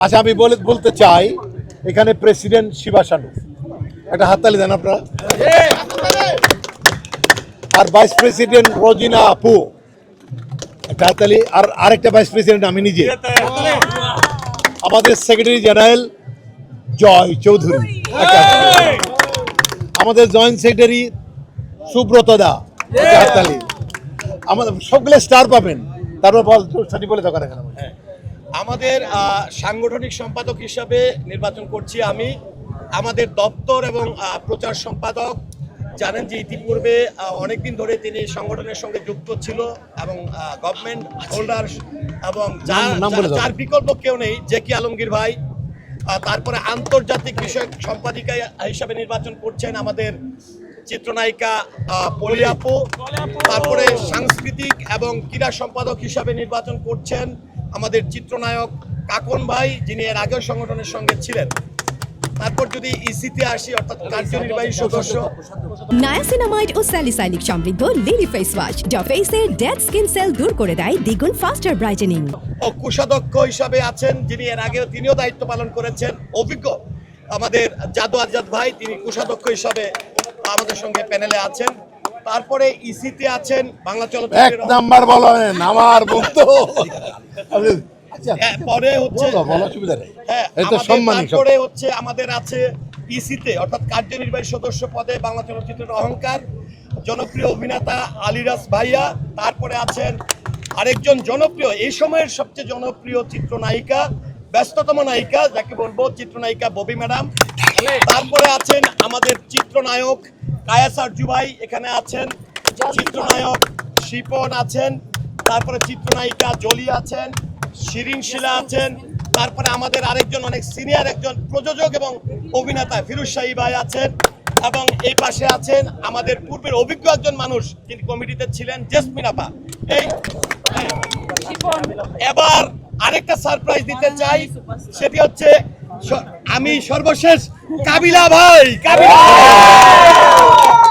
আচ্ছা আমি বলতে চাই এখানে প্রেসিডেন্ট শিবাসানু একটা হাততালি দেন আপনারা, আর ভাইস প্রেসিডেন্ট রোজিনা আপু একটা হাততালি, আর আরেকটা ভাইস প্রেসিডেন্ট আমি নিজে, আমাদের সেক্রেটারি জেনারেল জয় চৌধুরী, আমাদের জয়েন্ট সেক্রেটারি সুব্রত দা একটা হাততালি, আমাদের সবগুলো স্টার পাবেন। তারপর বলে দরকার এখানে আমাদের সাংগঠনিক সম্পাদক হিসাবে নির্বাচন করছি আমি। আমাদের দপ্তর এবং প্রচার সম্পাদক জানেন যে ইতিপূর্বে অনেকদিন ধরে তিনি সংগঠনের সঙ্গে যুক্ত ছিল এবং গভর্নমেন্ট হোল্ডার এবং যার বিকল্প কেউ নেই, জেকি আলমগীর ভাই। তারপরে আন্তর্জাতিক বিষয়ক সম্পাদিকা হিসাবে নির্বাচন করছেন আমাদের চিত্রনায়িকা পলি আপু। তারপরে সাংস্কৃতিক এবং ক্রীড়া সম্পাদক হিসাবে নির্বাচন করছেন আমাদের চিত্রনায়ক কাকন ভাই, যিনি এর আগেও সংগঠনের সঙ্গে ছিলেন। তারপর যদি ইসিতে আসি, অর্থাৎ কার্যনির্বাহী সদস্য, নায়াসিনামাইড ও স্যালিসাইলিক সমৃদ্ধ লিলি ফেস ওয়াশ যা ফেসের ডেড স্কিন সেল দূর করে দেয় দ্বিগুণ ফাস্টার ব্রাইটেনিং। ও কোষাধ্যক্ষ হিসাবে আছেন, যিনি এর আগেও তিনিও দায়িত্ব পালন করেছেন, অভিজ্ঞ আমাদের জাদু আজাদ ভাই, তিনি কোষাধ্যক্ষ হিসাবে আমাদের সঙ্গে প্যানেলে আছেন। তারপরে ইসিতে আছেন বাংলা চলচ্চিত্রের এক নাম্বার বলেন আমার বন্ধু, পরে হচ্ছে তারপরে হচ্ছে আমাদের আছে ইসিতে অর্থাৎ কার্যনির্বাহী সদস্য পদে বাংলা চলচ্চিত্রের অহংকার জনপ্রিয় অভিনেতা আলিরাজ ভাইয়া। তারপরে আছেন আরেকজন জনপ্রিয়, এই সময়ের সবচেয়ে জনপ্রিয় চিত্রনায়িকা, ব্যস্ততম নায়িকা যাকে বলবো, চিত্রনায়িকা ববি ম্যাডাম। তারপরে আছেন আমাদের চিত্রনায়ক কায়াসার জুবাই, এখানে আছেন চিত্রনায়ক শিপন আছেন, তারপরে চিত্রনায়িকা জলি আছেন, শিরিন শিলা আছেন। তারপরে আমাদের আরেকজন অনেক সিনিয়র একজন প্রযোজক এবং অভিনেতা ফিরোজ শাহী ভাই আছেন, এবং এই পাশে আছেন আমাদের পূর্বের অভিজ্ঞ একজন মানুষ, তিনি কমিটিতে ছিলেন, জেসমিন আপা। এই এবার আরেকটা সারপ্রাইজ দিতে চাই, সেটি হচ্ছে আমি সর্বশেষ কাবিলা ভাই,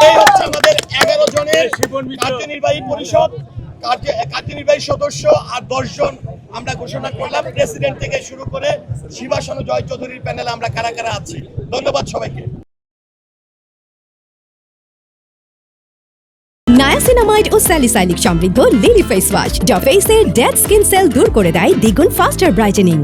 এই হচ্ছে আমাদের 11 জনের কার্যনির্বাহী পরিষদ, কার্যনির্বাহী সদস্য, আর 10 জন আমরা ঘোষণা করলাম প্রেসিডেন্ট থেকে শুরু করে শিবাসানু জয় চৌধুরীর প্যানেলে আমরা কারা কারা আছি। ধন্যবাদ সবাইকে। নায়াসিনামাইড ও স্যালিসাইলিক সমৃদ্ধ লিলি ফেস ওয়াশ যা ফেসের ডেড স্কিন সেল দূর করে দেয় দ্বিগুণ ফাস্টার ব্রাইটেনিং।